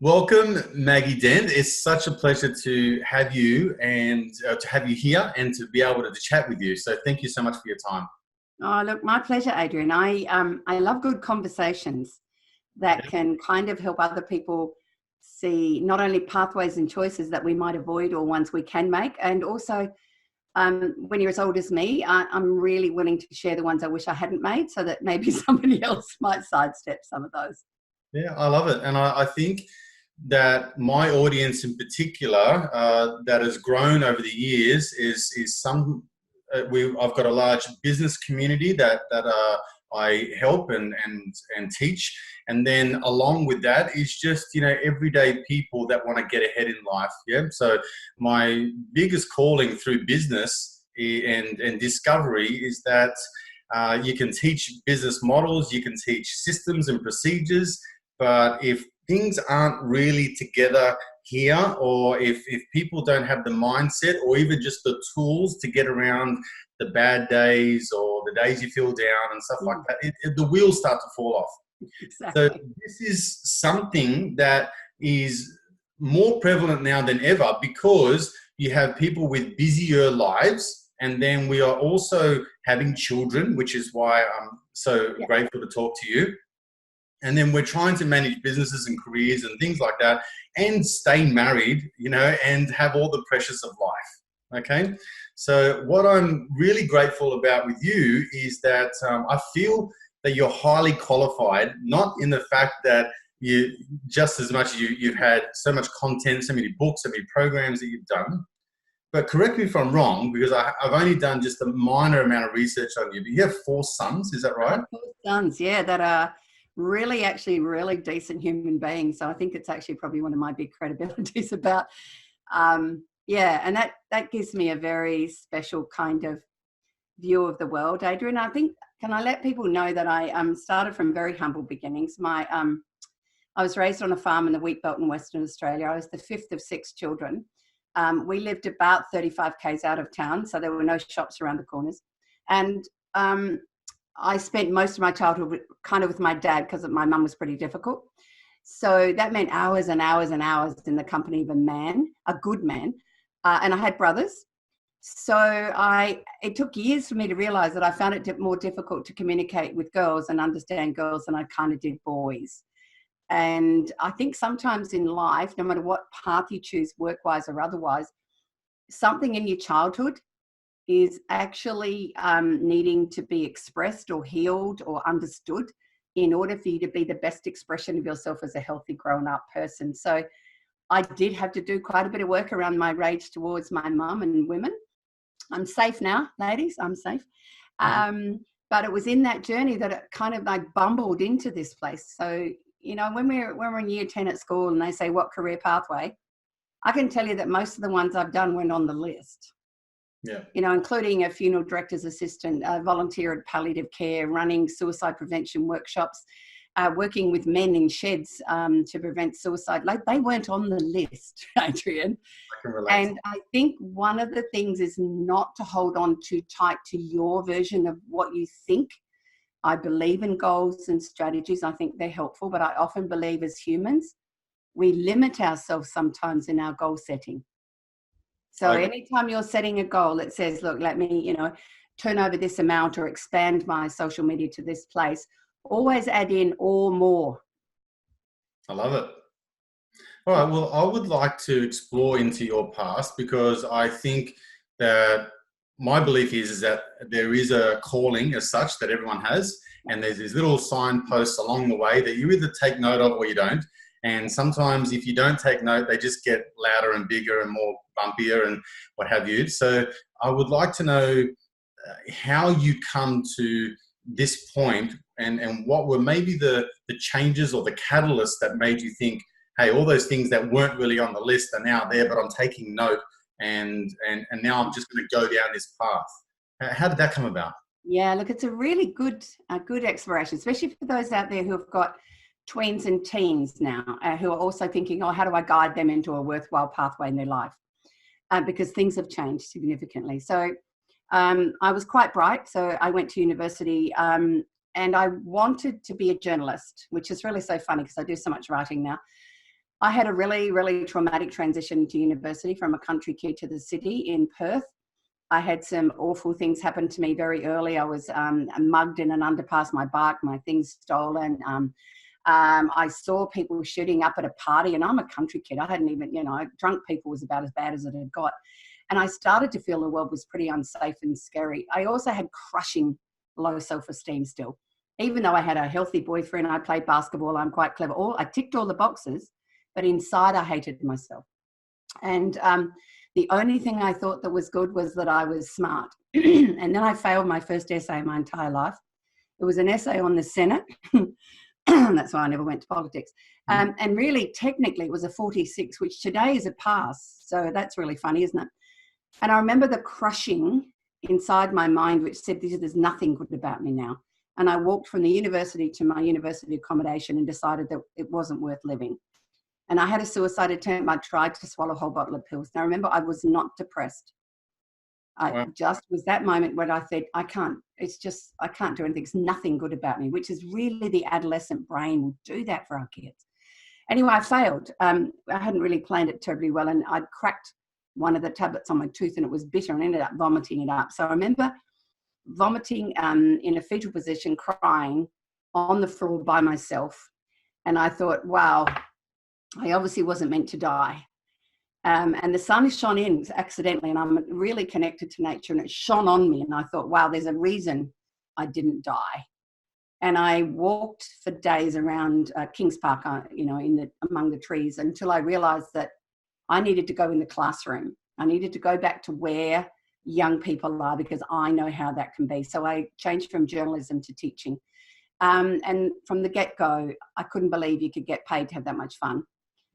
Welcome, Maggie Dent. It's such a pleasure to have you and to have you here and to be able to chat with you. So thank you so much for your time. Oh, look, my pleasure, Adrian. I love good conversations that Yeah. can kind of help other people see not only pathways and choices that we might avoid or ones we can make, and also when you're as old as me, I'm really willing to share the ones I wish I hadn't made, so that maybe somebody else might sidestep some of those. Yeah, I love it. And I think that my audience in particular that has grown over the years is some I've got a large business community that I help and teach, and then along with that is just everyday people that want to get ahead in life. Yeah, so my biggest calling through business and discovery is that you can teach business models, you can teach systems and procedures, but if things aren't really together here, or if people don't have the mindset or even just the tools to get around the bad days or the days you feel down and stuff like Mm, that, the wheels start to fall off. So exactly. this is something that is more prevalent now than ever because you have people with busier lives, and then we are also having children, which is why I'm so Yeah. grateful to talk to you. And then we're trying to manage businesses and careers and things like that and stay married, and have all the pressures of life. Okay. So what I'm really grateful about with you is that I feel that you're highly qualified, not in the fact that you just as much as you've had so much content, so many books, so many programs that you've done. But correct me if I'm wrong, because I've only done just a minor amount of research on you. But you have four sons, is that I right? have four sons, yeah, that are really actually really decent human beings. So I think it's actually probably one of my big credibilities about yeah, and that gives me a very special kind of view of the world, Adrian. I think, can I let people know that I started from very humble beginnings. I was raised on a farm in the wheat belt in Western Australia. I was the fifth of six children. We lived about 35 k's out of town, so there were no shops around the corners. And I spent most of my childhood kind of with my dad because my mum was pretty difficult. So that meant hours and hours and hours in the company of a man, a good man. And I had brothers. So it took years for me to realize that I found it more difficult to communicate with girls and understand girls than I kind of did boys. And I think sometimes in life, no matter what path you choose, work-wise or otherwise, something in your childhood is actually needing to be expressed or healed or understood in order for you to be the best expression of yourself as a healthy grown-up person. So I did have to do quite a bit of work around my rage towards my mum and women. I'm safe now, ladies, I'm safe. But it was in that journey that it kind of like bumbled into this place. So, when we're in year 10 at school and they say, what career pathway? I can tell you that most of the ones I've done weren't on the list, Yeah. including a funeral director's assistant, volunteer at palliative care, running suicide prevention workshops, working with men in sheds to prevent suicide. Like, they weren't on the list, Adrian. I can relate. And I think one of the things is not to hold on too tight to your version of what you think. I believe in goals and strategies. I think they're helpful, but I often believe as humans, we limit ourselves sometimes in our goal setting. So I agree. anytime you're setting a goal that says, look, let me, turn over this amount or expand my social media to this place, always add in or more. I love it. All right. Well, I would like to explore into your past because I think that my belief is that there is a calling as such that everyone has, and there's these little signposts along the way that you either take note of or you don't. And sometimes, if you don't take note, they just get louder and bigger and more bumpier and what have you. So, I would like to know how you come to this point, and what were maybe the changes or the catalysts that made you think, hey, all those things that weren't really on the list are now there, but I'm taking note, and now I'm just going to go down this path. How did that come about? Yeah, look, it's a really good exploration, especially for those out there who have got tweens and teens now, who are also thinking, oh, how do I guide them into a worthwhile pathway in their life? Because things have changed significantly. So I was quite bright, so I went to university, and I wanted to be a journalist, which is really so funny because I do so much writing now. I had a really, really traumatic transition to university from a country kid to the city in Perth. I had some awful things happen to me very early. I was mugged in an underpass, my bike, my things stolen. I saw people shooting up at a party, and I'm a country kid. I hadn't even, drunk people was about as bad as it had got. And I started to feel the world was pretty unsafe and scary. I also had crushing low self-esteem still. Even though I had a healthy boyfriend, I played basketball, I'm quite clever. I ticked all the boxes, but inside I hated myself. And the only thing I thought that was good was that I was smart. And then I failed my first essay in my entire life. It was an essay on the Senate. That's why I never went to politics. And really, technically, it was a 46, which today is a pass. So that's really funny, isn't it? And I remember the crushing inside my mind, which said, there's nothing good about me now. And I walked from the university to my university accommodation and decided that it wasn't worth living. And I had a suicide attempt. I tried to swallow a whole bottle of pills. Now, remember, I was not depressed. I just was that moment when I said, I can't do anything. It's nothing good about me, which is really the adolescent brain will do that for our kids. Anyway, I failed. I hadn't really planned it terribly well, and I'd cracked one of the tablets on my tooth and it was bitter and ended up vomiting it up. So I remember vomiting in a fetal position, crying on the floor by myself. And I thought, wow, I obviously wasn't meant to die. And the sun shone in accidentally, and I'm really connected to nature, and it shone on me. And I thought, wow, there's a reason I didn't die. And I walked for days around Kings Park, among the trees, until I realized that I needed to go in the classroom. I needed to go back to where young people are, because I know how that can be. So I changed from journalism to teaching. And from the get-go, I couldn't believe you could get paid to have that much fun.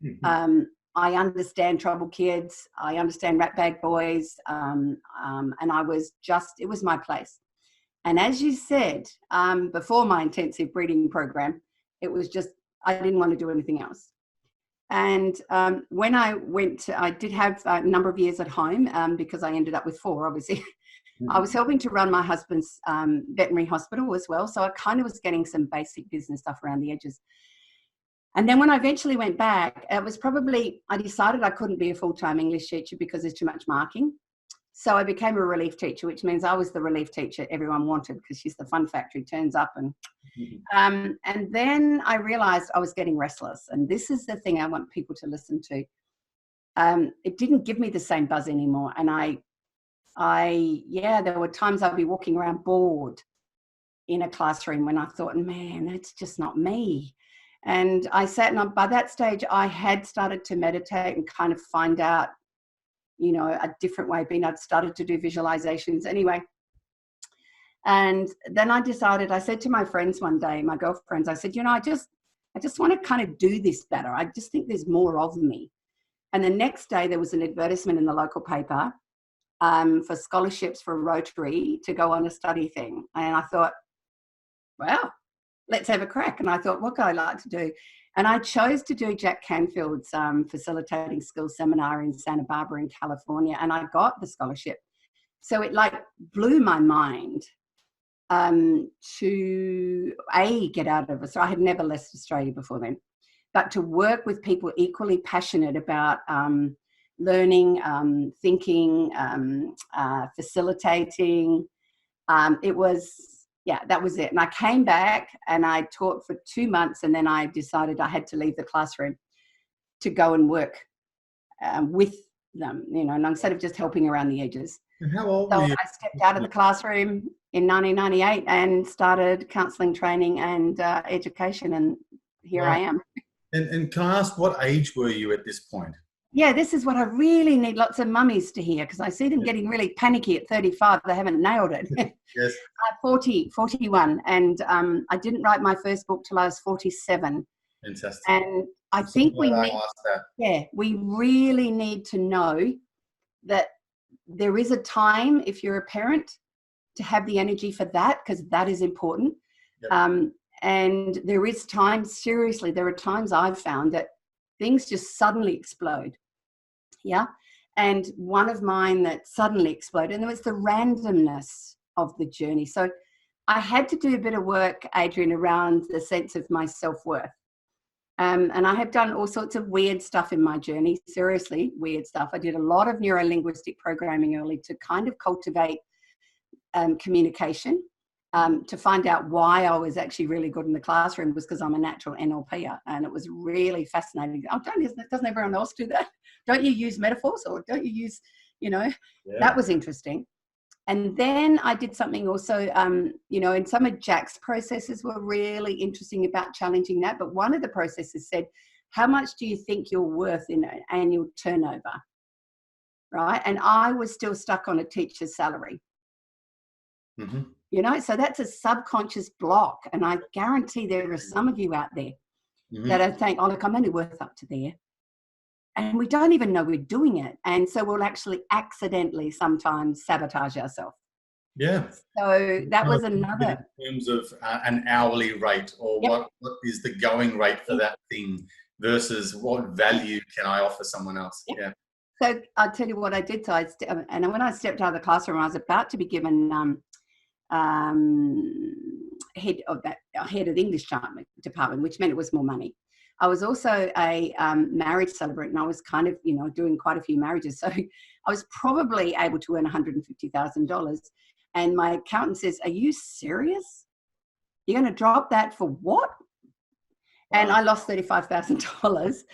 Mm-hmm. I understand troubled kids. I understand ratbag boys. And it was my place. And as you said, before my intensive breeding program, it was just, I didn't want to do anything else. And when I went, I did have a number of years at home because I ended up with 4, obviously. Mm-hmm. I was helping to run my husband's veterinary hospital as well. So I kind of was getting some basic business stuff around the edges. And then when I eventually went back, it was probably, I decided I couldn't be a full-time English teacher because there's too much marking. So I became a relief teacher, which means I was the relief teacher everyone wanted because she's the fun factory, turns up. And then I realized I was getting restless. And this is the thing I want people to listen to. It didn't give me the same buzz anymore. And there were times I'd be walking around bored in a classroom when I thought, man, that's just not me. And I sat, and by that stage, I had started to meditate and kind of find out, a different way of being. I'd started to do visualizations anyway. And then I said to my friends one day, my girlfriends, I said, I just want to kind of do this better. I just think there's more of me. And the next day there was an advertisement in the local paper for scholarships for Rotary to go on a study thing. And I thought, well, let's have a crack. And I thought, what could I like to do? And I chose to do Jack Canfield's facilitating skills seminar in Santa Barbara in California. And I got the scholarship. So it blew my mind to get out of it. So I had never left Australia before then, but to work with people equally passionate about learning, thinking, facilitating. That was it. And I came back and I taught for 2 months, and then I decided I had to leave the classroom to go and work with them, and instead of just helping around the edges. And how old were you? I stepped out of the classroom in 1998 and started counselling, training and education, and here I am. And can I ask, what age were you at this point? Yeah, this is what I really need lots of mummies to hear, because I see them getting really panicky at 35. They haven't nailed it. Yes. 41. And I didn't write my first book till I was 47. Fantastic. And I think we really need to know that there is a time, if you're a parent, to have the energy for that, because that is important. Yep. And there is time, seriously, there are times I've found that things just suddenly explode. Yeah. And one of mine that suddenly exploded, and it was the randomness of the journey. So I had to do a bit of work, Adrian, around the sense of my self-worth. And I have done all sorts of weird stuff in my journey, seriously, weird stuff. I did a lot of neuro-linguistic programming early to kind of cultivate communication, to find out why I was actually really good in the classroom was because I'm a natural NLPer. And it was really fascinating. Oh, doesn't everyone else do that? Don't you use metaphors, or don't you use, That was interesting. And then I did something also, and some of Jack's processes were really interesting about challenging that. But one of the processes said, how much do you think you're worth in an annual turnover? Right. And I was still stuck on a teacher's salary. Mm-hmm. So that's a subconscious block. And I guarantee there are some of you out there that are saying, oh, look, I'm only worth up to there. And we don't even know we're doing it. And so we'll actually accidentally sometimes sabotage ourselves. Yeah. So that was another. In terms of an hourly rate, or what is the going rate for that thing versus what value can I offer someone else? Yeah. So I'll tell you what I did. So and when I stepped out of the classroom, I was about to be given head of the English department, which meant it was more money. I was also a marriage celebrant, and I was kind of, doing quite a few marriages. So I was probably able to earn $150,000. And my accountant says, are you serious? You're going to drop that for what? Wow. And I lost $35,000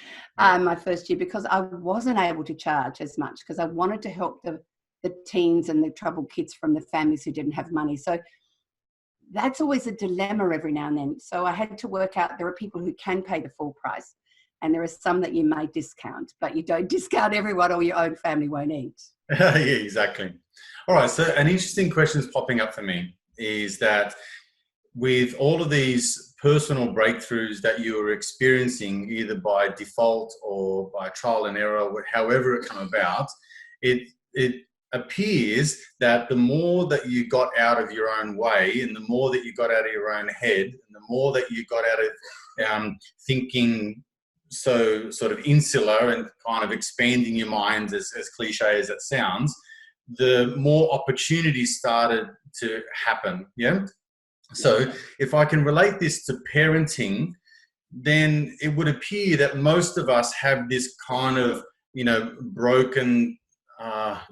my first year because I wasn't able to charge as much because I wanted to help the teens and the troubled kids from the families who didn't have money. So that's always a dilemma every now and then. So I had to work out there are people who can pay the full price, and there are some that you may discount, but you don't discount everyone or your own family won't eat. Yeah, exactly. All right. So an interesting question is popping up for me is that with all of these personal breakthroughs that you are experiencing, either by default or by trial and error, however it come about, it appears that the more that you got out of your own way, and the more that you got out of your own head, and the more that you got out of thinking so sort of insular and kind of expanding your mind, as cliche as it sounds, the more opportunities started to happen. Yeah. So if I can relate this to parenting, then it would appear that most of us have this kind of, broken,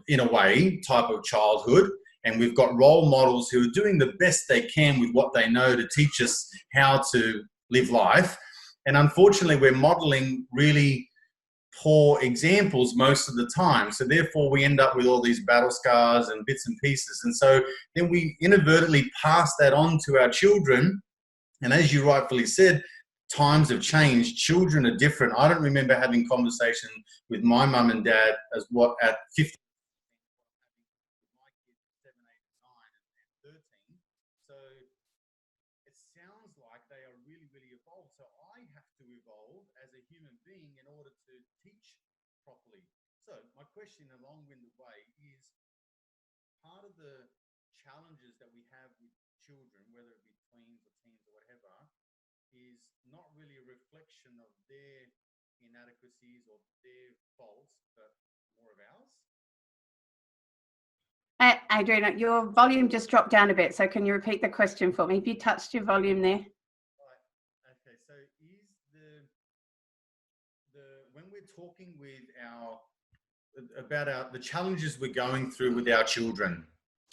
in a way, type of childhood. And we've got role models who are doing the best they can with what they know to teach us how to live life. And unfortunately, we're modeling really poor examples most of the time. So therefore, we end up with all these battle scars and bits and pieces. And so then we inadvertently pass that on to our children. And as you rightfully said, times have changed. Children are different. I don't remember having conversation with my mum and dad at 50. My kids 7, 8, 9, and 13. So it sounds like they are really, really evolved. So I have to evolve as a human being in order to teach properly. So my question, in a long-winded way, is part of the challenges that we have with children, whether it be tweens or teens or whatever, is not really a reflection of their inadequacies or their faults, but more of ours. Adrian, your volume just dropped down a bit, so can you repeat the question for me? Have you touched your volume there? Right. Okay. So is when we're talking with the challenges we're going through with our children,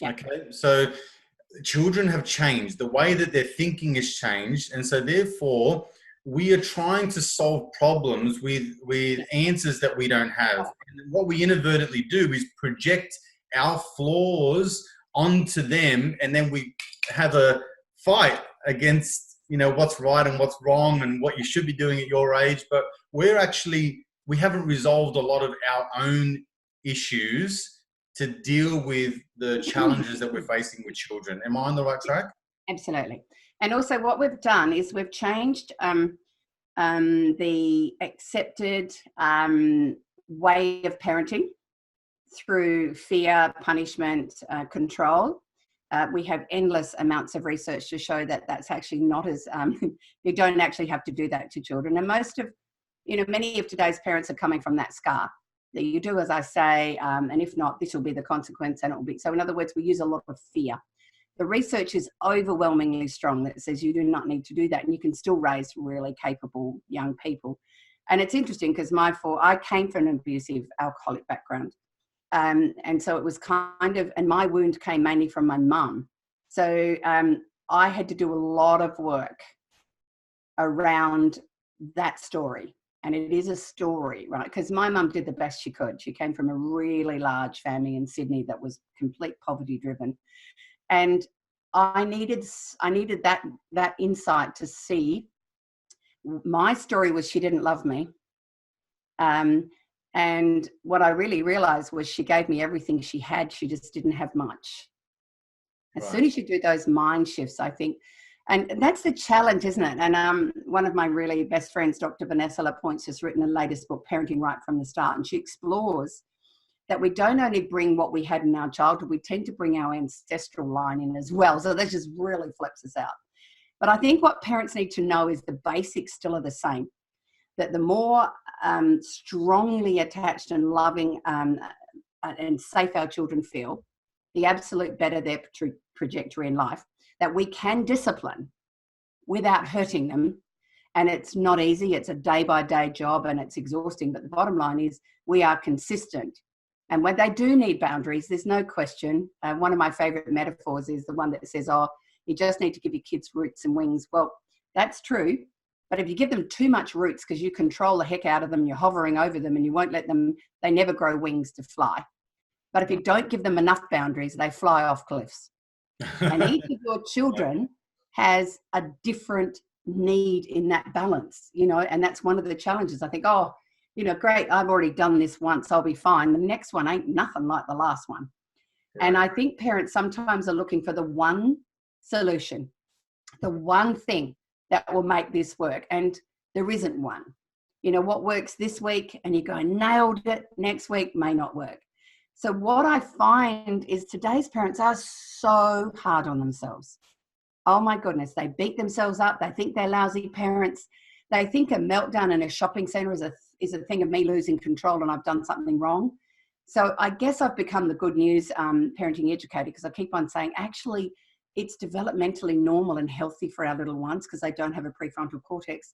okay, so children have changed. The way that their thinking has changed, and so therefore we are trying to solve problems with answers that we don't have. And what we inadvertently do is project our flaws onto them, and then we have a fight against what's right and what's wrong and what you should be doing at your age. But we haven't resolved a lot of our own issues to deal with the challenges that we're facing with children. Am I on the right track? Absolutely. And also what we've done is we've changed the accepted way of parenting through fear, punishment, control. We have endless amounts of research to show that that's actually not as, you don't actually have to do that to children. And many of today's parents are coming from that scar. That you do as I say, and if not, this will be the consequence, and it will be. So in other words, we use a lot of fear. the research is overwhelmingly strong that says you do not need to do that, and you can still raise really capable young people. And it's interesting because I came from an abusive alcoholic background. And so it was kind of, and my wound came mainly from my mum. So I had to do a lot of work around that story. And it is a story, right? Because my mum did the best she could. She came from a really large family in Sydney that was complete poverty driven. And I needed that insight to see. My story was she didn't love me. And what I really realized was she gave me everything she had. She just didn't have much. As soon as you do those mind shifts, I think, and that's the challenge, isn't it? And one of my really best friends, Dr. Vanessa LaPointe, has written the latest book, Parenting Right from the Start. And she explores that we don't only bring what we had in our childhood, we tend to bring our ancestral line in as well. So that just really flips us out. But I think what parents need to know is the basics still are the same. That the more strongly attached and loving and safe our children feel, the absolute better their trajectory in life. That we can discipline without hurting them. And it's not easy. It's a day-by-day job and it's exhausting. But the bottom line is we are consistent. And when they do need boundaries, there's no question. One of my favorite metaphors is the one that says, oh, you just need to give your kids roots and wings. Well, that's true. But if you give them too much roots because you control the heck out of them, you're hovering over them and you won't let them, they never grow wings to fly. But if you don't give them enough boundaries, they fly off cliffs. And each of your children has a different need in that balance, and that's one of the challenges. I think, oh, great, I've already done this once, I'll be fine. The next one ain't nothing like the last one. Yeah. And I think parents sometimes are looking for the one solution, the one thing that will make this work. And there isn't one. What works this week and you go, nailed it, next week may not work. So what I find is today's parents are so hard on themselves. Oh my goodness, they beat themselves up. They think they're lousy parents. They think a meltdown in a shopping center is a thing of me losing control and I've done something wrong. So I guess I've become the good news parenting educator because I keep on saying, actually, it's developmentally normal and healthy for our little ones because they don't have a prefrontal cortex.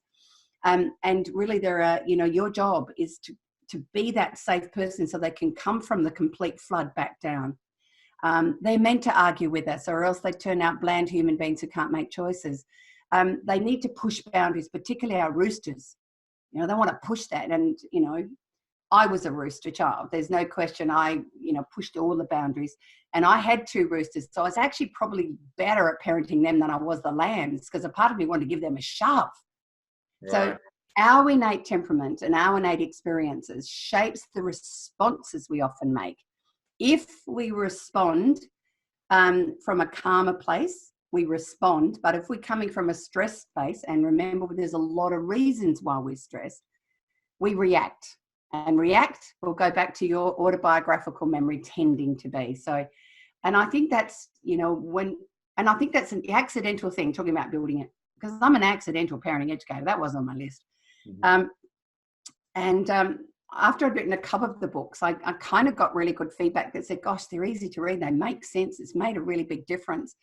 And really your job is to be that safe person so they can come from the complete flood back down. They're meant to argue with us or else they turn out bland human beings who can't make choices. They need to push boundaries, particularly our roosters. They want to push that. And, I was a rooster child. There's no question. I, pushed all the boundaries and I had 2 roosters. So I was actually probably better at parenting them than I was the lambs because a part of me wanted to give them a shove. Right. So our innate temperament and our innate experiences shapes the responses we often make. If we respond from a calmer place, we respond. But if we're coming from a stressed place, and remember, there's a lot of reasons why we're stressed, we react. And react will go back to your autobiographical memory tending to be. So, and I think that's, I think that's an accidental thing, talking about building it, because I'm an accidental parenting educator. That was on my list. Mm-hmm. After I'd written a couple of the books, I kind of got really good feedback that said, gosh, they're easy to read. They make sense. It's made a really big difference.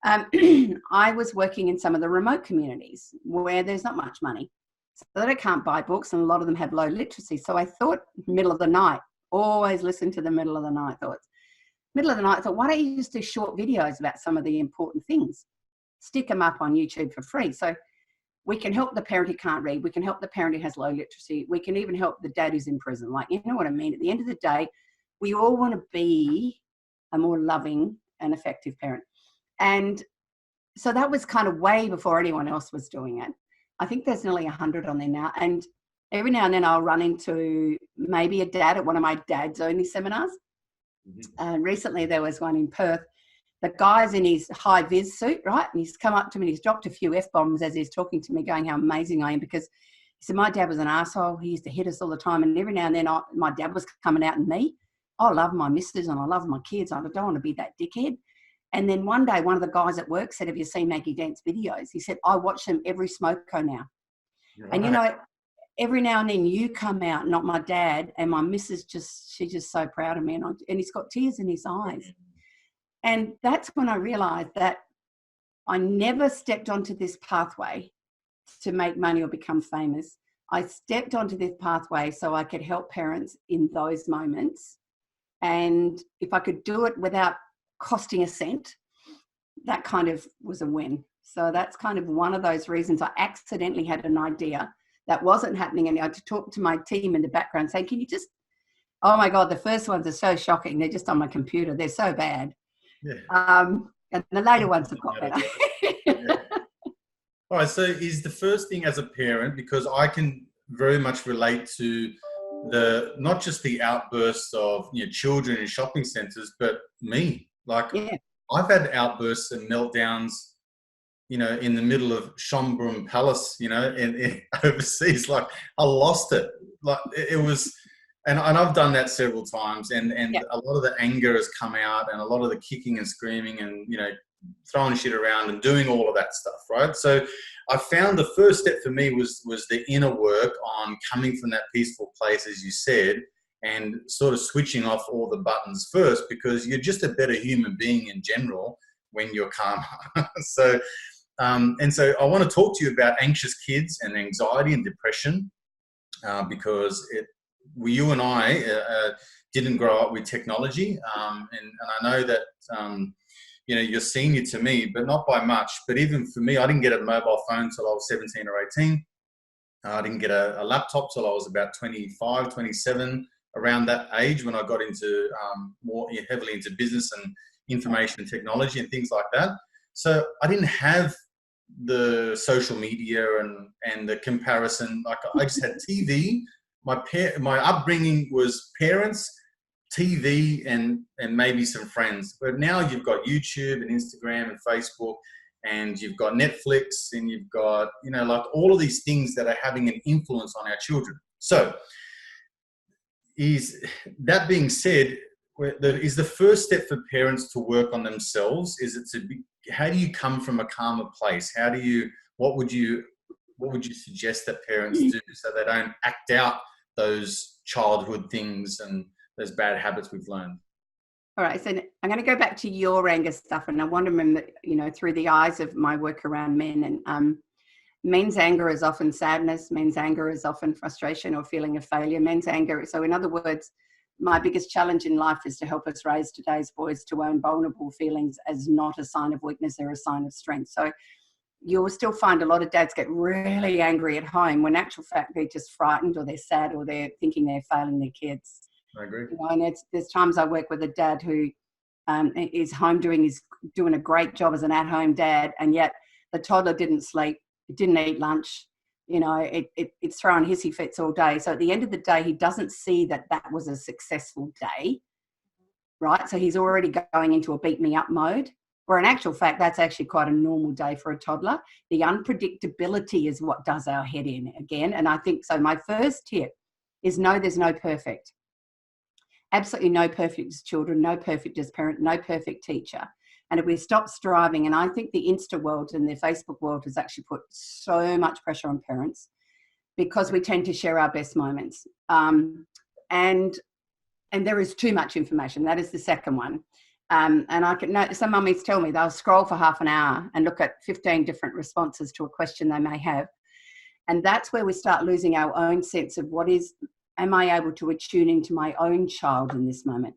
I was working in some of the remote communities where there's not much money. So they can't buy books and a lot of them have low literacy. So I thought middle of the night, always listen to the middle of the night thoughts. Middle of the night, I thought, why don't you just do short videos about some of the important things? Stick them up on YouTube for free. So we can help the parent who can't read. We can help the parent who has low literacy. We can even help the dad who's in prison. Like, you know what I mean? At the end of the day, we all want to be a more loving and effective parent. And so that was kind of way before anyone else was doing it. I think there's nearly 100 on there now. And every now and then I'll run into maybe a dad at one of my dad's only seminars. Mm-hmm. Recently there was one in Perth. The guy's in his high-vis suit, right? And he's come up to me and he's dropped a few F-bombs as he's talking to me, going how amazing I am, because he said, my dad was an asshole. He used to hit us all the time. And every now and then my dad was coming out in me. I love my missus and I love my kids. I don't want to be that dickhead. And then one day, one of the guys at work said, have you seen Maggie Dent's videos? He said, I watch them every smoko now. Right. And, every now and then you come out, not my dad, and my missus she's just so proud of me. And he's got tears in his eyes. And that's when I realized that I never stepped onto this pathway to make money or become famous. I stepped onto this pathway so I could help parents in those moments. And if I could do it without costing a cent, that kind of was a win. So that's kind of one of those reasons. I accidentally had an idea that wasn't happening. And I had to talk to my team in the background saying, can you just, oh my God, the first ones are so shocking. They're just on my computer. They're so bad. Yeah. And the later ones have got better. Yeah. All right. So is the first thing as a parent, because I can very much relate to not just the outbursts of children in shopping centers, but me. Like I've had outbursts and meltdowns, in the middle of Schönbrunn Palace, in overseas. Like I lost it. Like it was, and I've done that several times. And a lot of the anger has come out, and a lot of the kicking and screaming, and throwing shit around and doing all of that stuff, right? So I found the first step for me was the inner work on coming from that peaceful place, as you said, and sort of switching off all the buttons first, because you're just a better human being in general when you're calmer. So I want to talk to you about anxious kids and anxiety and depression, because you and I didn't grow up with technology, and I know that you're senior to me, but not by much. But even for me, I didn't get a mobile phone till I was 17 or 18. I didn't get a laptop till I was about 25, 27, around that age, when I got into more heavily into business and information technology and things like that. So I didn't have the social media and the comparison. Like I just had TV. My upbringing was parents, TV, and maybe some friends. But now you've got YouTube and Instagram and Facebook, and you've got Netflix, and you've got like all of these things that are having an influence on our children. So that being said, is the first step for parents to work on themselves? How do you come from a calmer place? What would you suggest that parents do so they don't act out those childhood things and those bad habits we've learned? All right, so I'm going to go back to your anger stuff, and I want to remember, through the eyes of my work around men, and men's anger is often sadness. Men's anger is often frustration or feeling of failure. Men's anger. So in other words, my biggest challenge in life is to help us raise today's boys to own vulnerable feelings as not a sign of weakness, they're a sign of strength. So you'll still find a lot of dads get really angry at home when in actual fact they're just frightened, or they're sad, or they're thinking they're failing their kids. I agree. And there's times I work with a dad who is home doing a great job as an at-home dad, and yet the toddler didn't sleep, didn't eat lunch, it's throwing hissy fits all day. So at the end of the day, he doesn't see that was a successful day, right? So he's already going into a beat me up mode, where in actual fact, that's actually quite a normal day for a toddler. The unpredictability is what does our head in again. And I think so. My first tip is there's no perfect. Absolutely no perfect as children, no perfect as parent, no perfect teacher. And if we stop striving, and I think the Insta world and the Facebook world has actually put so much pressure on parents, because we tend to share our best moments. And there is too much information. That is the second one. And I can know some mummies tell me they'll scroll for half an hour and look at 15 different responses to a question they may have. And that's where we start losing our own sense of am I able to attune into my own child in this moment?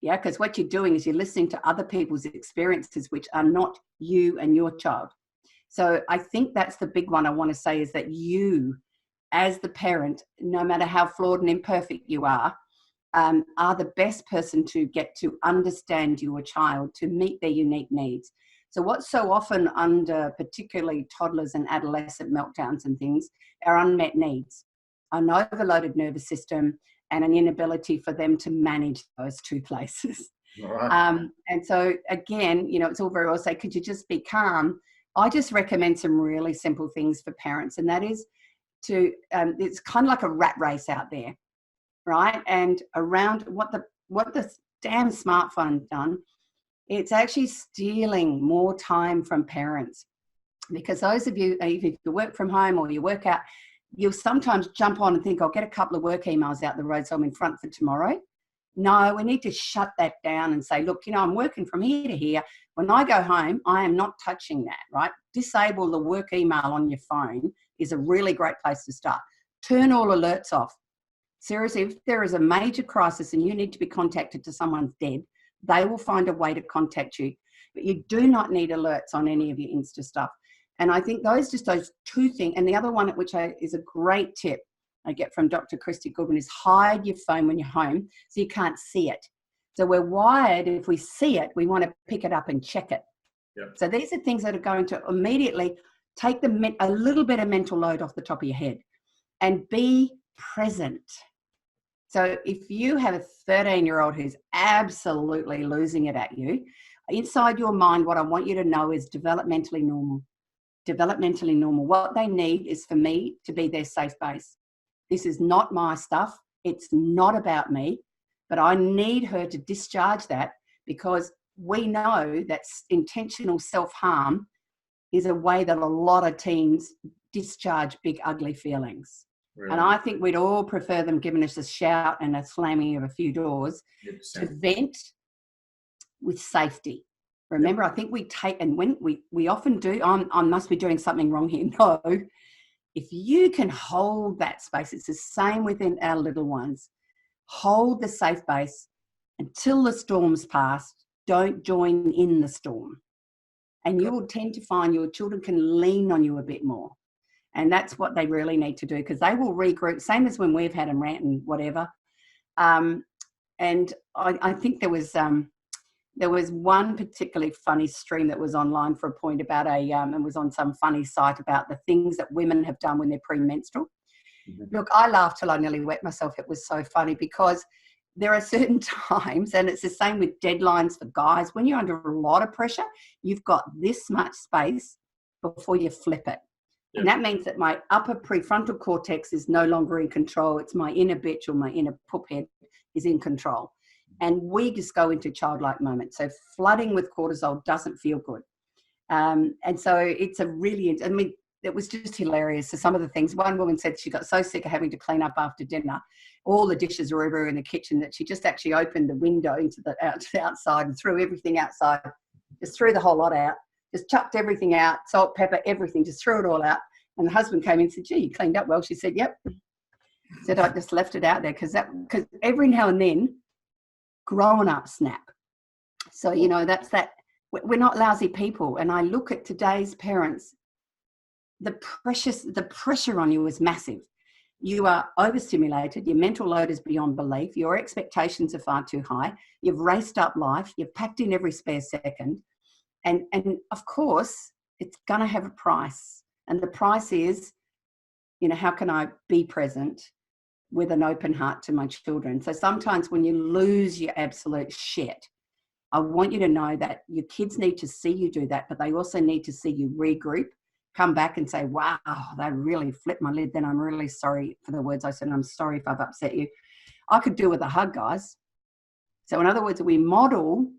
Yeah, because what you're doing is you're listening to other people's experiences, which are not you and your child. So I think that's the big one I want to say, is that you, as the parent, no matter how flawed and imperfect you are the best person to get to understand your child, to meet their unique needs. So what's so often under particularly toddlers and adolescent meltdowns and things are unmet needs, an overloaded nervous system, and an inability for them to manage those two places. Right. And so again, it's all very well say, could you just be calm? I just recommend some really simple things for parents, and that is it's kind of like a rat race out there, right? And around what the damn smartphone done, it's actually stealing more time from parents. Because those of you, if you work from home or you work out, you'll sometimes jump on and think, I'll get a couple of work emails out the road so I'm in front for tomorrow. No, we need to shut that down and say, look, I'm working from here to here. When I go home, I am not touching that, right? Disable the work email on your phone is a really great place to start. Turn all alerts off. Seriously, if there is a major crisis and you need to be contacted to someone's dead, they will find a way to contact you. But you do not need alerts on any of your Insta stuff. And I think those two things. And the other one, which is a great tip I get from Dr. Christy Goodwin, is hide your phone when you're home so you can't see it. So we're wired, if we see it, we want to pick it up and check it. Yep. So these are things that are going to immediately take a little bit of mental load off the top of your head and be present. So if you have a 13-year-old who's absolutely losing it at you, inside your mind, what I want you to know is developmentally normal. Developmentally normal. What they need is for me to be their safe base. This is not my stuff. It's not about me, but I need her to discharge that, because we know that intentional self-harm is a way that a lot of teens discharge big, ugly feelings. Really? And I think we'd all prefer them giving us a shout and a slamming of a few doors 100%. To vent with safety. Remember, yep. I think we take, and when we often do, I must be doing something wrong here. No, if you can hold that space, it's the same within our little ones. Hold the safe base until the storm's passed. Don't join in the storm. And you will tend to find your children can lean on you a bit more. And that's what they really need to do, because they will regroup, same as when we've had them rant and whatever. And I think there was one particularly funny stream that was online for a point about it was on some funny site about the things that women have done when they're premenstrual. Mm-hmm. Look, I laughed till I nearly wet myself. It was so funny, because there are certain times, and it's the same with deadlines for guys, when you're under a lot of pressure, you've got this much space before you flip it. Yep. And that means that my upper prefrontal cortex is no longer in control. It's my inner bitch or my inner poop head is in control. And we just go into childlike moments. So flooding with cortisol doesn't feel good. And so it's it was just hilarious. So some of the things, one woman said she got so sick of having to clean up after dinner. All the dishes were everywhere in the kitchen that she just actually opened the window to the outside and threw everything outside, just threw the whole lot out, just chucked everything out, salt, pepper, everything, just threw it all out. And the husband came in and said, gee, you cleaned up well. She said, yep. Said, I just left it out there because every now and then, grown up snap. So, that's that. We're not lousy people. And I look at today's parents, the pressure on you is massive. You are overstimulated. Your mental load is beyond belief. Your expectations are far too high. You've raced up life. You've packed in every spare second. And of course, it's going to have a price. And the price is, how can I be present with an open heart to my children? So sometimes when you lose your absolute shit, I want you to know that your kids need to see you do that, but they also need to see you regroup, come back and say, wow, they really flipped my lid. Then I'm really sorry for the words I said, and I'm sorry if I've upset you. I could do with a hug, guys. So in other words, we model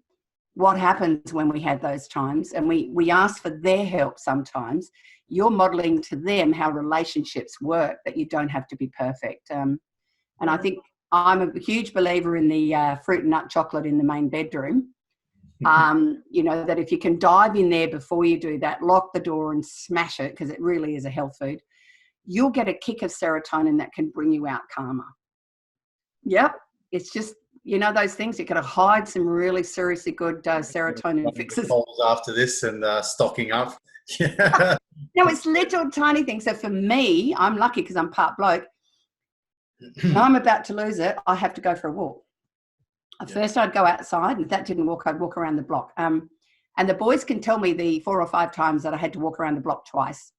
what happens when we have those times, and we ask for their help sometimes. You're modeling to them how relationships work, that you don't have to be perfect. And I think I'm a huge believer in the fruit and nut chocolate in the main bedroom. That if you can dive in there before you do that, lock the door and smash it, because it really is a health food, you'll get a kick of serotonin that can bring you out calmer. Yep. It's just, those things, you got to hide some really seriously good serotonin fixes. After this and stocking up. Yeah. No, it's little tiny things. So for me, I'm lucky because I'm part bloke. When I'm about to lose it, I have to go for a walk. First, I'd go outside, and if that didn't work, I'd walk around the block. And the boys can tell me the 4 or 5 times that I had to walk around the block twice.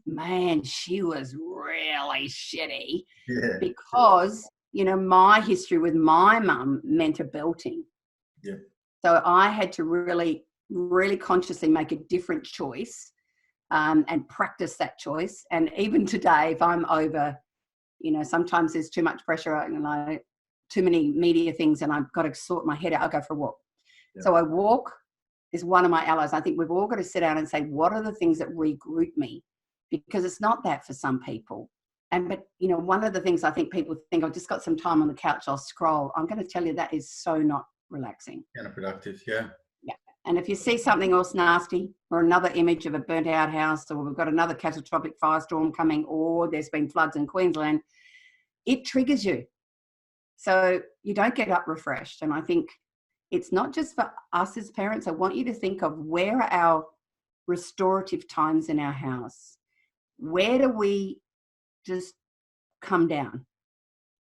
Man, she was really shitty. Yeah. Because, my history with my mum meant a belting. Yeah. So I had to really, really consciously make a different choice and practice that choice. And even today, if I'm over, sometimes there's too much pressure, too many media things, and I've got to sort my head out, I'll go for a walk. Yeah. So a walk is one of my allies. I think we've all got to sit down and say, what are the things that regroup me? Because it's not that for some people. but you know, one of the things I think people think, I've just got some time on the couch, I'll scroll. I'm going to tell you that is so not relaxing. Counterproductive, yeah. Yeah. And if you see something else nasty, or another image of a burnt out house, or we've got another catastrophic firestorm coming, or there's been floods in Queensland, it triggers you. So you don't get up refreshed. And I think it's not just for us as parents. I want you to think of, where are our restorative times in our house? Where do we just come down?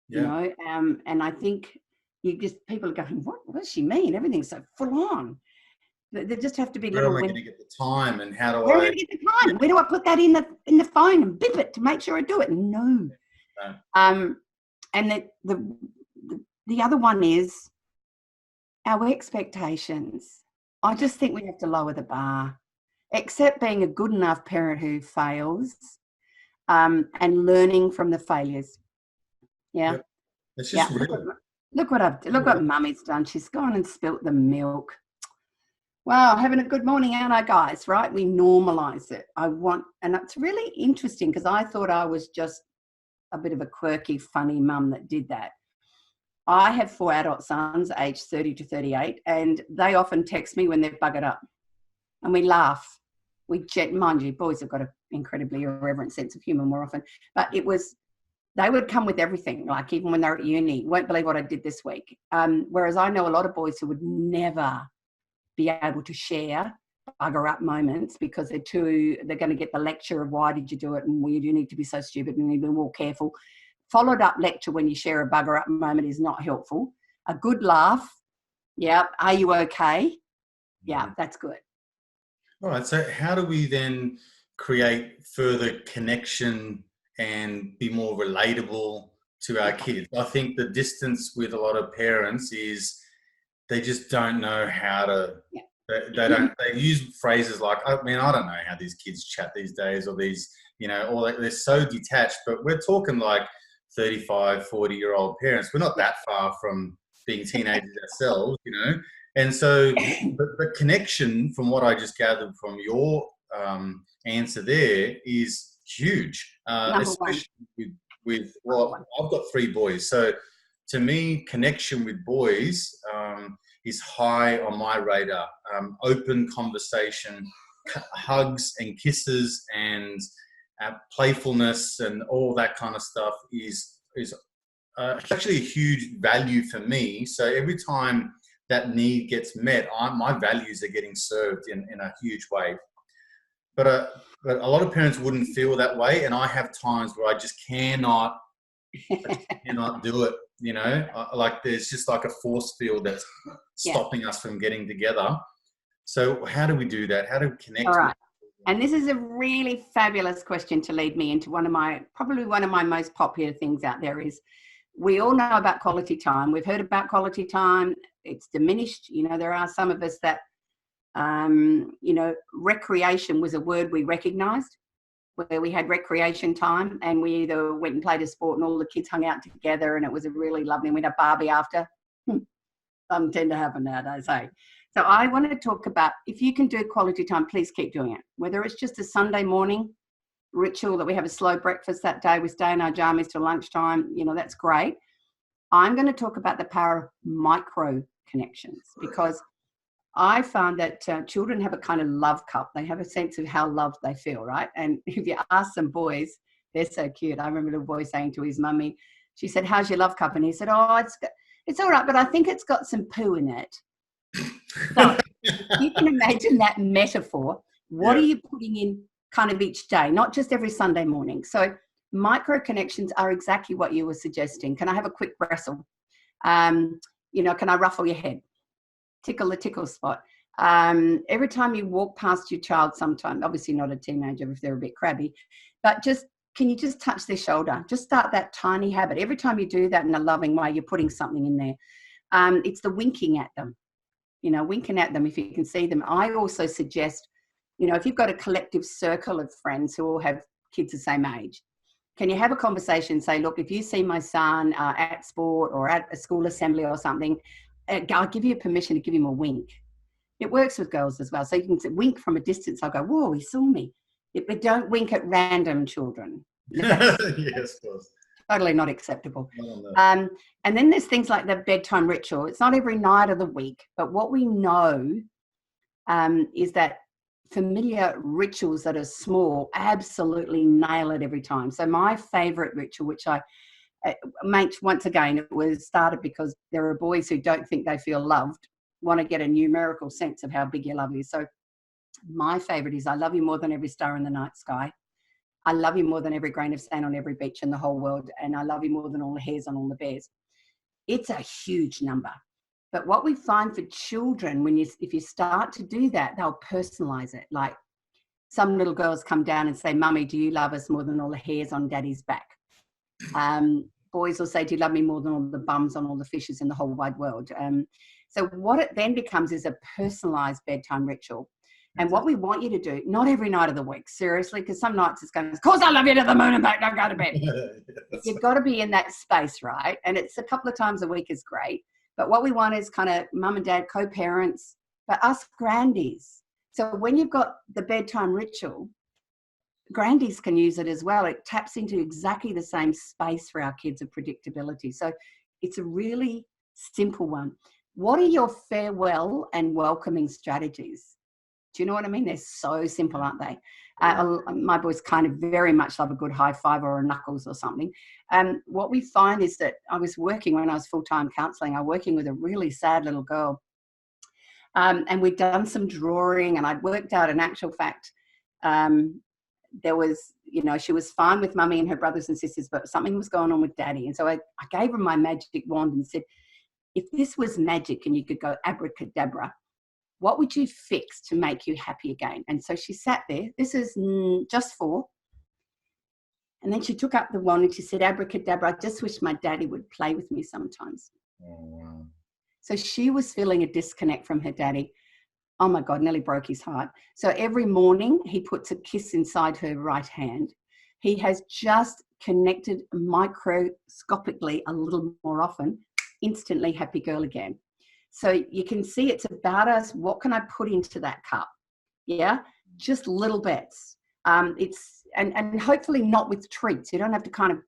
Yeah. You know, and I think people are going, what does she mean? Everything's so full on. There just have to be Where little. am I going to get the time, and how do Where I do I get the time? Where do I put that in the phone and beep it to make sure I do it? No. And the other one is our expectations. I just think we have to lower the bar. Accept being a good enough parent who fails, and learning from the failures. Yeah. Yep. It's just real. Look what Mummy's done. She's gone and spilt the milk. Wow, having a good morning, aren't I, guys? Right? We normalize it. And it's really interesting, because I thought I was just a bit of a quirky, funny mum that did that. I have 4 adult sons, aged 30 to 38, and they often text me when they've buggered up, and we laugh. Mind you, boys have got an incredibly irreverent sense of humour more often, but they would come with everything, like even when they're at uni, won't believe what I did this week. Whereas I know a lot of boys who would never be able to share bugger up moments, because they're going to get the lecture of why did you do it, and you need to be so stupid and you need to be more careful. Followed up lecture when you share a bugger up moment is not helpful. A good laugh. Yeah. Are you okay? Yeah, that's good. All right. So how do we then create further connection and be more relatable to our kids? I think the distance with a lot of parents is they just don't know how to. Yeah. They use phrases like, I mean, I don't know how these kids chat these days, or these, you know, or they're so detached. But we're talking like 35, 40-year-old parents. We're not that far from being teenagers ourselves, you know. And so the connection, from what I just gathered from your answer there, is huge, especially with I've got 3 boys. So to me, connection with boys is high on my radar. Open conversation, hugs and kisses, and playfulness and all that kind of stuff is actually a huge value for me. So every time that need gets met, my values are getting served in a huge way. But a lot of parents wouldn't feel that way, and I have times where I just cannot do it. You know, like there's just like a force field that's stopping us from getting together. So how do we do that? How do we connect? All right. And this is a really fabulous question to lead me into probably one of my most popular things out there is, we all know about quality time. We've heard about quality time. It's diminished. You know, there are some of us that, you know, recreation was a word we recognised, where we had recreation time, and we either went and played a sport and all the kids hung out together, and it was a really lovely, and we had a Barbie after. Doesn't tend to happen nowadays, hey? So I wanted to talk about, if you can do quality time, please keep doing it. Whether it's just a Sunday morning ritual that we have a slow breakfast that day, we stay in our jammies till lunchtime, you know, that's great. I'm going to talk about the power of micro connections, because I found that children have a kind of love cup. They have a sense of how loved they feel, right? And if you ask some boys, they're so cute. I remember a little boy saying to his mummy, she said, "How's your love cup?" And he said, "Oh, it's all right, but I think it's got some poo in it." So you can imagine that metaphor. What are you putting in kind of each day, not just every Sunday morning? So micro connections are exactly what you were suggesting. Can I have a quick wrestle? You know, can I ruffle your head? Tickle the tickle spot. Every time you walk past your child, sometime, obviously not a teenager if they're a bit crabby, but can you just touch their shoulder? Just start that tiny habit. Every time you do that in a loving way, you're putting something in there. It's the winking at them. You know, winking at them if you can see them. I also suggest, you know, if you've got a collective circle of friends who all have kids the same age, can you have a conversation, say, look, if you see my son at sport or at a school assembly or something, I'll give you permission to give him a wink. It works with girls as well. So you can wink from a distance. I'll go, whoa, he saw me. But don't wink at random children. Yes, of course. Totally not acceptable. No. And then there's things like the bedtime ritual. It's not every night of the week, but what we know is that familiar rituals that are small absolutely nail it every time. So my favorite ritual, which I once again, it was started because there are boys who don't think they feel loved, want to get a numerical sense of how big your love is. So my favorite is I love you more than every star in the night sky. I love you more than every grain of sand on every beach in the whole world. And I love you more than all the hairs on all the bears. It's a huge number. But what we find for children, if you start to do that, they'll personalize it. Like some little girls come down and say, Mummy, do you love us more than all the hairs on Daddy's back? Boys will say, do you love me more than all the bums on all the fishes in the whole wide world? So what it then becomes is a personalized bedtime ritual. And what we want you to do, not every night of the week, seriously, because some nights it's going, of course I love you to the moon and back, don't go to bed. You've got to be in that space, right? And it's a couple of times a week is great. But what we want is kind of mum and dad, co-parents, but us grandies. So when you've got the bedtime ritual, grandies can use it as well. It taps into exactly the same space for our kids of predictability. So it's a really simple one. What are your farewell and welcoming strategies? Do you know what I mean? They're so simple, aren't they? My boys kind of very much love a good high five or a knuckles or something. What we find is that I was working when I was full-time counselling, I was working with a really sad little girl. And we'd done some drawing and I'd worked out in actual fact, there was, she was fine with mummy and her brothers and sisters, but something was going on with daddy. And so I gave her my magic wand and said, if this was magic and you could go abracadabra, what would you fix to make you happy again? And so she sat there. This is just 4. And then she took up the wand and she said, abracadabra, I just wish my daddy would play with me sometimes. Oh, wow. So she was feeling a disconnect from her daddy. Oh my God, nearly broke his heart. So every morning he puts a kiss inside her right hand. He has just connected microscopically a little more often, instantly happy girl again. So you can see it's about us. What can I put into that cup? Yeah, just little bits. And hopefully not with treats. You don't have to kind of,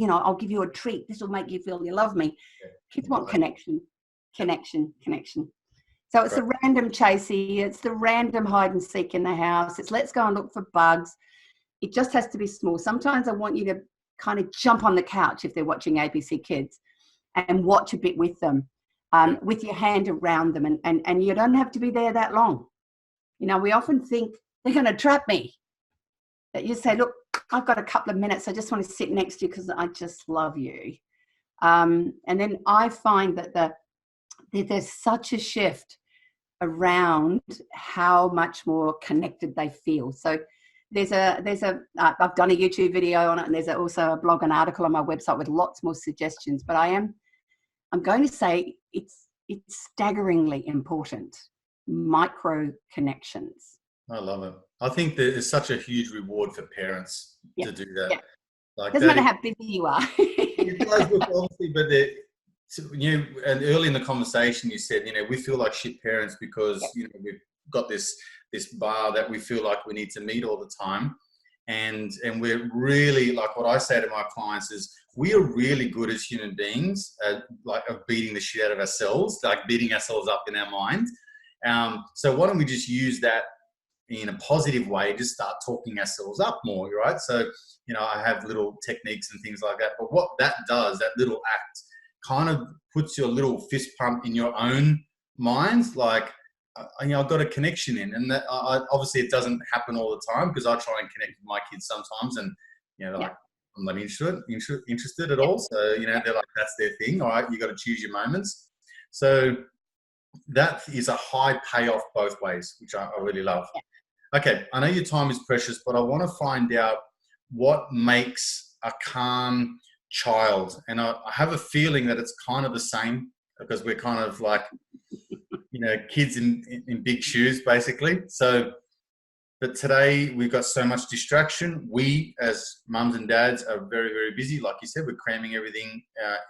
I'll give you a treat. This will make you feel you love me. Kids want connection. So it's the random chasey. It's the random hide and seek in the house. It's let's go and look for bugs. It just has to be small. Sometimes I want you to kind of jump on the couch if they're watching ABC Kids and watch a bit with them. With your hand around them and you don't have to be there that long. We often think they're going to trap me. That you say, look, I've got a couple of minutes. I just want to sit next to you because I just love you. And then I find that there's such a shift around how much more connected they feel. So I've done a YouTube video on it and there's also a blog and article on my website with lots more suggestions, but I'm going to say it's staggeringly important. Micro connections. I love it. I think there's such a huge reward for parents to do that. Yeah. Like doesn't matter how busy you are. It does look obviously, but and early in the conversation you said, we feel like shit parents because we've got this bar that we feel like we need to meet all the time. And we're really, like what I say to my clients is we are really good as human beings at of beating the shit out of ourselves, like beating ourselves up in our mind. So why don't we just use that in a positive way, just start talking ourselves up more, right? So, I have little techniques and things like that. But what that does, that little act kind of puts your little fist pump in your own mind, like, I've got a connection in, and that obviously it doesn't happen all the time because I try and connect with my kids sometimes, and I'm not interested at all. So they're like, that's their thing. All right, you got to choose your moments. So that is a high payoff both ways, which I really love. Okay, I know your time is precious, but I want to find out what makes a calm child, and I have a feeling that it's kind of the same because we're kind of like. Kids in big shoes, basically. So, but today we've got so much distraction. We, as mums and dads, are very, very busy. Like you said, we're cramming everything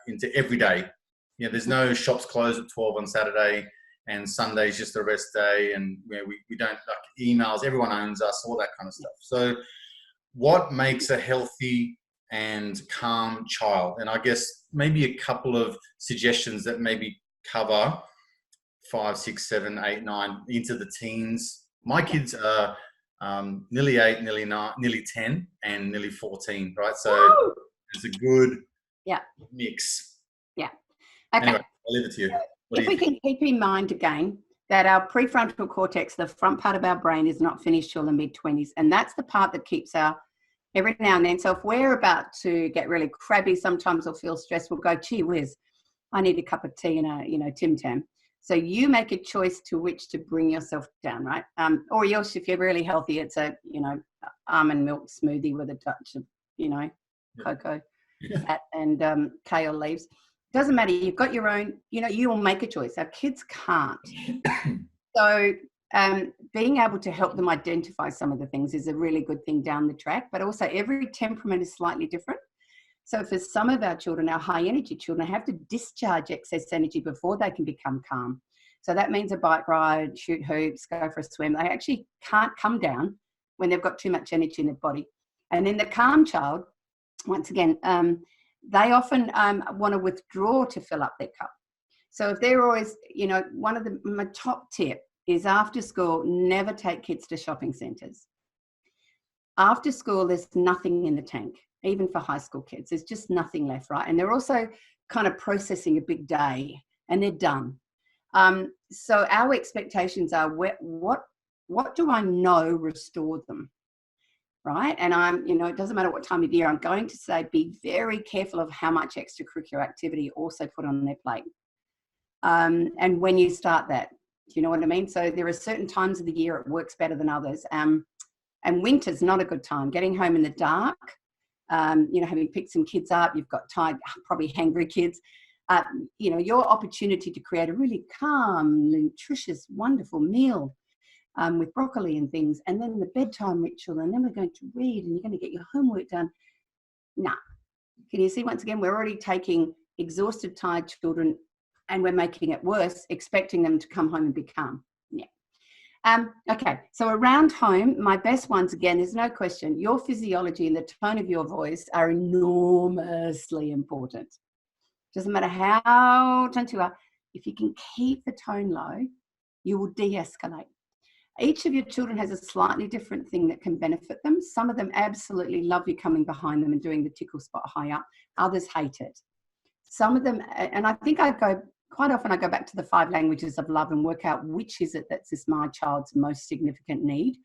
into every day. There's no shops closed at 12 on Saturday and Sunday's just a rest day. And we don't like emails. Everyone owns us, all that kind of stuff. So what makes a healthy and calm child. And I guess maybe a couple of suggestions that maybe cover 5, 6, 7, 8, 9 into the teens. My kids are nearly 8, nearly 9, nearly 10, and nearly 14, right? So Woo! it's a good Yeah. mix. Yeah. Okay. Anyway, I'll leave it to you. What If we can keep in mind again that our prefrontal cortex, the front part of our brain, is not finished till the mid-20s, and that's the part that keeps our every now and then. So if we're about to get really crabby sometimes or feel stressed, we'll go, gee whiz, I need a cup of tea and a Tim Tam. So you make a choice to which to bring yourself down, right? Or else, if you're really healthy, it's a almond milk smoothie with a touch of cocoa and kale leaves. Doesn't matter. You've got your own. You will make a choice. Our kids can't. So being able to help them identify some of the things is a really good thing down the track. But also, every temperament is slightly different. So for some of our children, our high energy children, have to discharge excess energy before they can become calm. So that means a bike ride, shoot hoops, go for a swim. They actually can't come down when they've got too much energy in their body. And then the calm child, once again, they often want to withdraw to fill up their cup. So if they're always, one of my top tip is after school, never take kids to shopping centres. After school, there's nothing in the tank. Even for high school kids, there's just nothing left, right? And they're also kind of processing a big day and they're done. So our expectations are, what do I know restored them, right? And it doesn't matter what time of year, I'm going to say, be very careful of how much extracurricular activity you also put on their plate. And when you start that, do you know what I mean? So there are certain times of the year it works better than others. And winter's not a good time. Getting home in the dark, having picked some kids up, you've got tired, probably hangry kids, your opportunity to create a really calm, nutritious, wonderful meal with broccoli and things, and then the bedtime ritual, and then we're going to read and you're going to get your homework done. Nah. Can you see, once again, we're already taking exhausted, tired children and we're making it worse, expecting them to come home and be calm. Yeah. Okay, so around home, my best ones, again, there's no question, your physiology and the tone of your voice are enormously important. Doesn't matter how tense you are, if you can keep the tone low, you will de-escalate. Each of your children has a slightly different thing that can benefit them. Some of them absolutely love you coming behind them and doing the tickle spot high up. Others hate it. Some of them, and I think quite often I go back to the 5 languages of love and work out which is it that's my child's most significant need.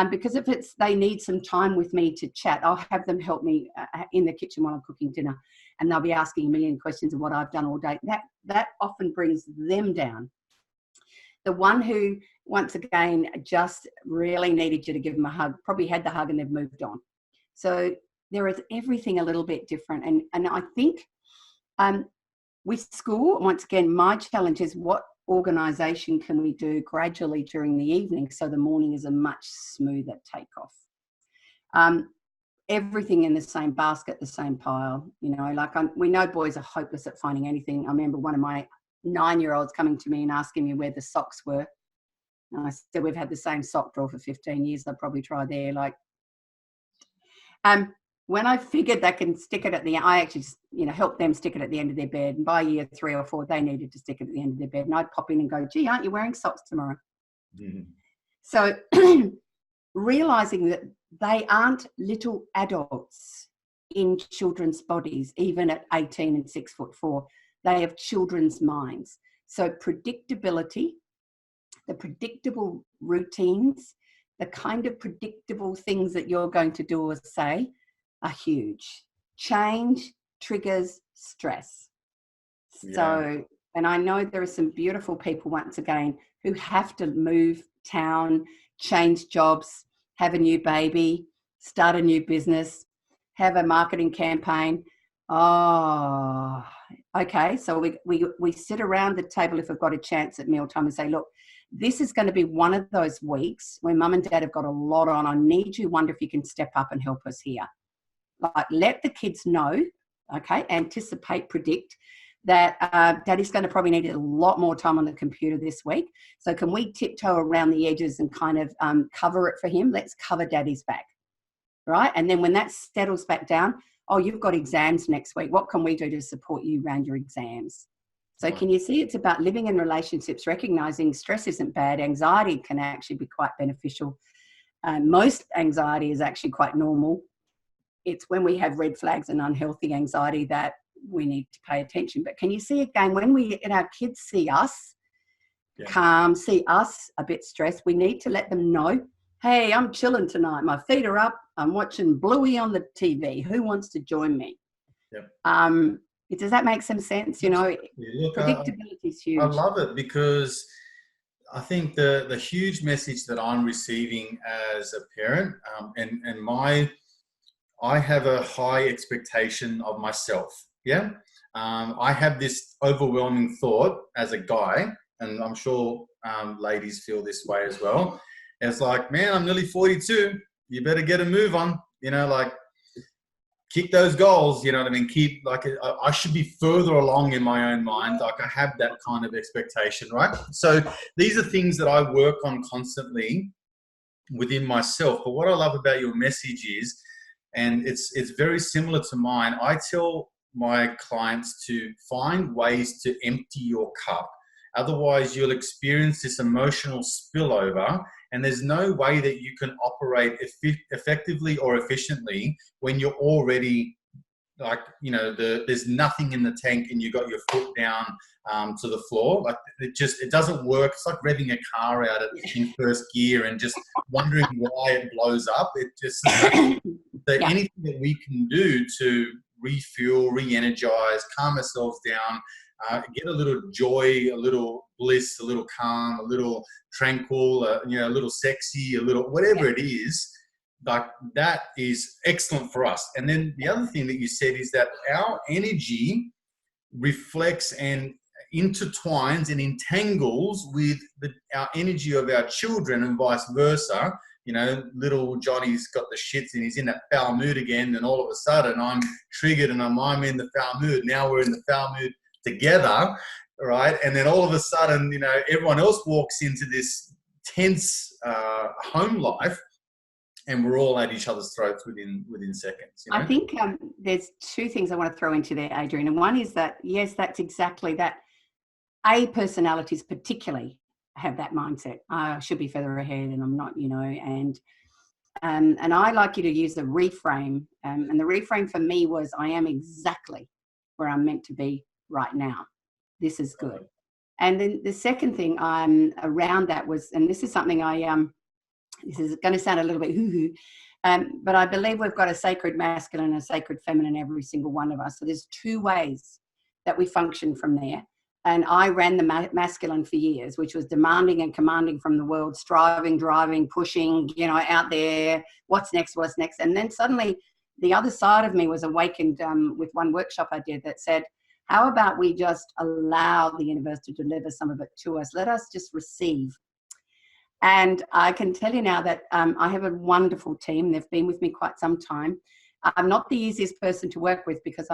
Because if they need some time with me to chat, I'll have them help me in the kitchen while I'm cooking dinner, and they'll be asking a million questions of what I've done all day. That often brings them down. The one who, once again, just really needed you to give them a hug, probably had the hug and they've moved on. So there is everything a little bit different. And I think with school, once again, my challenge is what organisation can we do gradually during the evening so the morning is a much smoother takeoff. Everything in the same basket, the same pile, we know boys are hopeless at finding anything. I remember one of my 9-year-olds coming to me and asking me where the socks were. And I said, we've had the same sock drawer for 15 years. I'll probably try there. When I figured they can stick it at the end, I actually just, helped them stick it at the end of their bed. And by year 3 or 4, they needed to stick it at the end of their bed. And I'd pop in and go, gee, aren't you wearing socks tomorrow? Mm-hmm. So realizing that they aren't little adults in children's bodies, even at 18 and 6'4". They have children's minds. So predictability, the predictable routines, the kind of predictable things that you're going to do or say are huge. Change triggers stress. Yeah. So, and I know there are some beautiful people, once again, who have to move town, change jobs, have a new baby, start a new business, have a marketing campaign. Oh, okay. So we sit around the table if we've got a chance at mealtime and say, look, this is going to be one of those weeks where mum and dad have got a lot on. I need you, wonder if you can step up and help us here. Let the kids know, okay, anticipate, predict that daddy's going to probably need a lot more time on the computer this week. So can we tiptoe around the edges and kind of cover it for him? Let's cover daddy's back, right? And then when that settles back down, oh, you've got exams next week. What can we do to support you around your exams? So Right. can you see it's about living in relationships, recognizing stress isn't bad. Anxiety can actually be quite beneficial. Most anxiety is actually quite normal. It's when we have red flags and unhealthy anxiety that we need to pay attention. But can you see again, when our kids see us calm, see us a bit stressed, we need to let them know, hey, I'm chilling tonight. My feet are up. I'm watching Bluey on the TV. Who wants to join me? Yep. Does that make some sense? You know, Look, predictability is huge. I love it, because I think the huge message that I'm receiving as a parent, I have a high expectation of myself. Yeah. I have this overwhelming thought as a guy, and I'm sure ladies feel this way as well. It's like, man, I'm nearly 42. You better get a move on. You know, like, kick those goals. You know what I mean? Keep, like, I should be further along in my own mind. Like, I have that kind of expectation, right? So these are things that I work on constantly within myself. But what I love about your message is, and it's very similar to mine, I tell my clients to find ways to empty your cup. Otherwise, you'll experience this emotional spillover, and there's no way that you can operate effectively or efficiently when you're already, like, you know, there's nothing in the tank and you got your foot down to the floor. Like, it doesn't work. It's like revving a car out in first gear and just wondering why it blows up. It just so anything that we can do to refuel, re-energize, calm ourselves down, get a little joy, a little bliss, a little calm, a little tranquil, a little sexy, a little whatever it is, like, that is excellent for us. And then the other thing that you said is that our energy reflects and intertwines and entangles with our energy of our children, and vice versa. You know, little Johnny's got the shits and he's in that foul mood again, and all of a sudden I'm triggered and I'm in the foul mood. Now we're in the foul mood together, right? And then all of a sudden, you know, everyone else walks into this tense home life, and we're all at each other's throats within seconds. You know? I think there's two things I want to throw into there, Adrian. And one is that, yes, that's exactly that. A, personalities particularly have that mindset. I should be further ahead and I'm not, you know, and I like you to use the reframe. And the reframe for me was, I am exactly where I'm meant to be right now. This is good. And then the second thing around that was, and this is something this is going to sound a little bit hoo-hoo, but I believe we've got a sacred masculine and a sacred feminine, every single one of us. So there's two ways that we function from there. And I ran the masculine for years, which was demanding and commanding from the world, striving, driving, pushing, you know, out there, what's next. And then suddenly the other side of me was awakened with one workshop I did that said, how about we just allow the universe to deliver some of it to us? Let us just receive. And I can tell you now that I have a wonderful team. They've been with me quite some time. I'm not the easiest person to work with, because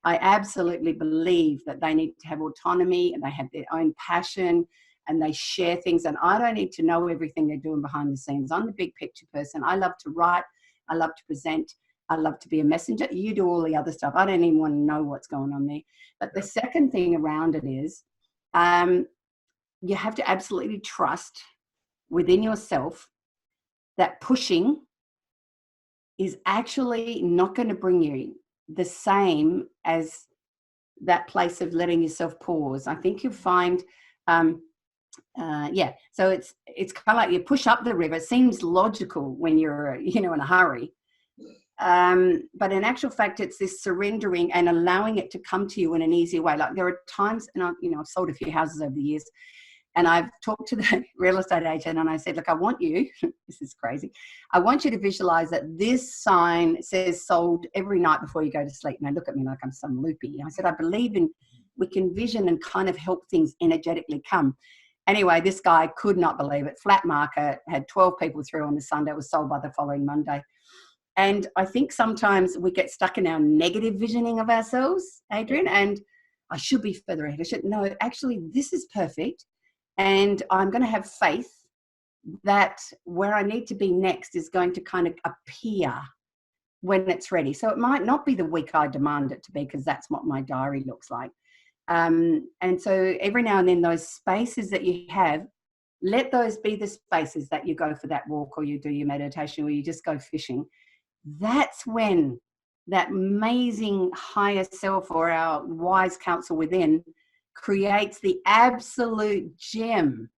I absolutely believe that they need to have autonomy and they have their own passion and they share things. And I don't need to know everything they're doing behind the scenes. I'm the big picture person. I love to write. I love to present. I love to be a messenger. You do all the other stuff. I don't even want to know what's going on there. But the second thing around it is you have to absolutely trust within yourself that pushing is actually not going to bring you the same as that place of letting yourself pause. I think you'll find, so it's kind of like you push up the river. It seems logical when you're, you know, in a hurry. But in actual fact, it's this surrendering and allowing it to come to you in an easier way. Like, there are times, and I've sold a few houses over the years, and I've talked to the real estate agent and I said, look, I want you, this is crazy, I want you to visualize that this sign says sold every night before you go to sleep. And they look at me like I'm some loopy. And I said, I believe we can vision and kind of help things energetically come. Anyway, this guy could not believe it. Flat market, had 12 people through on the Sunday, it was sold by the following Monday. And I think sometimes we get stuck in our negative visioning of ourselves, Adrian, and I should be further ahead. No, actually, this is perfect. And I'm going to have faith that where I need to be next is going to kind of appear when it's ready. So it might not be the week I demand it to be, because that's what my diary looks like. And so every now and then, those spaces that you have, let those be the spaces that you go for that walk, or you do your meditation, or you just go fishing. That's when that amazing higher self, or our wise counsel within, creates the absolute gem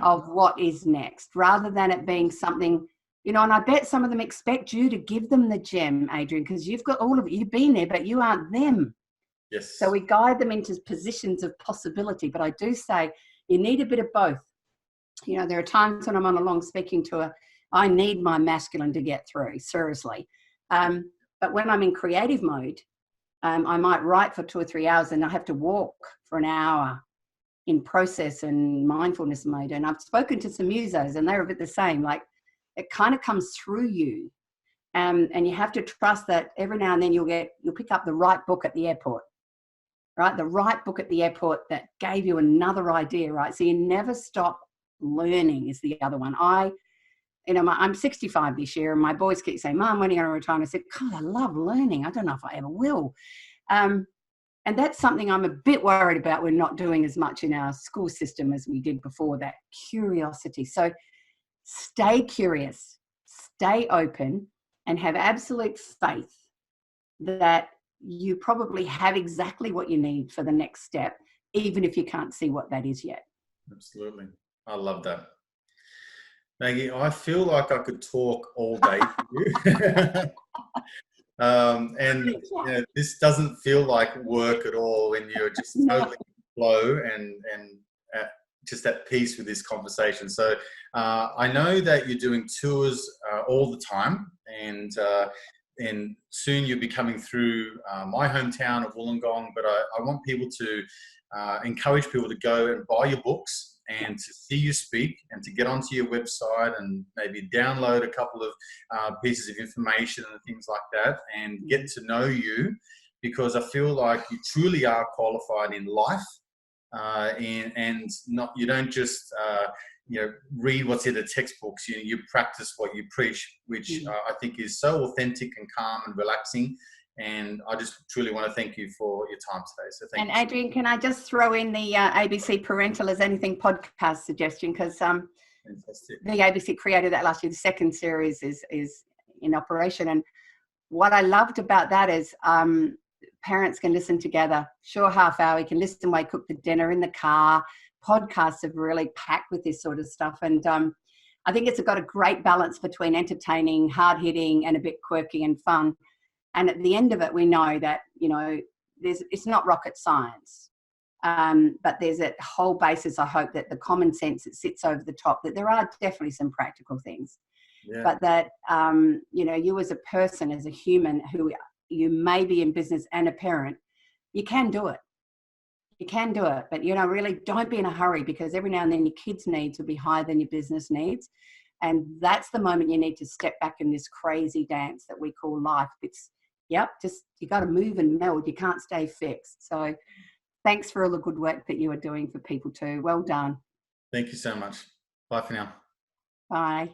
of what is next, rather than it being something, you know. And I bet some of them expect you to give them the gem, Adrian, because you've got all of it. You've been there, but you aren't them. Yes. So we guide them into positions of possibility. But I do say you need a bit of both. You know, there are times when I'm on a long speaking tour, I need my masculine to get through, seriously. But when I'm in creative mode, I might write for 2 or 3 hours, and I have to walk for an hour in process and mindfulness mode. And I've spoken to some musos, and they're a bit the same. Like, it kind of comes through you. And you have to trust that every now and then you'll pick up the right book at the airport, right? The right book at the airport that gave you another idea, right? So you never stop learning is the other one. I'm 65 this year, and my boys keep saying, Mum, when are you going to retire? And I said, God, I love learning. I don't know if I ever will. And that's something I'm a bit worried about. We're not doing as much in our school system as we did before, that curiosity. So stay curious, stay open, and have absolute faith that you probably have exactly what you need for the next step, even if you can't see what that is yet. Absolutely. I love that. Maggie, I feel like I could talk all day to you. And you know, this doesn't feel like work at all when you're just totally in flow and just at peace with this conversation. So I know that you're doing tours all the time, and soon you'll be coming through my hometown of Wollongong, but I want people to encourage people to go and buy your books and to see you speak, and to get onto your website and maybe download a couple of pieces of information and things like that, and get to know you, because I feel like you truly are qualified in life, and not, you don't just read what's in the textbooks. You practice what you preach, which I think is so authentic and calm and relaxing. And I just truly want to thank you for your time today. So thank you. And Adrian, can I just throw in the ABC Parental as Anything podcast suggestion? Because the ABC created that last year. The second series is in operation. And what I loved about that is parents can listen together, sure, half hour. You can listen while you cook the dinner in the car. Podcasts are really packed with this sort of stuff. And I think it's got a great balance between entertaining, hard-hitting, and a bit quirky and fun. And at the end of it, we know that, it's not rocket science, but there's a whole basis, I hope, that the common sense that sits over the top, that there are definitely some practical things, but that, you as a person, as a human who you may be in business and a parent, you can do it. You can do it, but, really don't be in a hurry, because every now and then your kids' needs will be higher than your business needs. And that's the moment you need to step back in this crazy dance that we call life. Just you got to move and meld. You can't stay fixed. So thanks for all the good work that you are doing for people too. Well done. Thank you so much. Bye for now. Bye.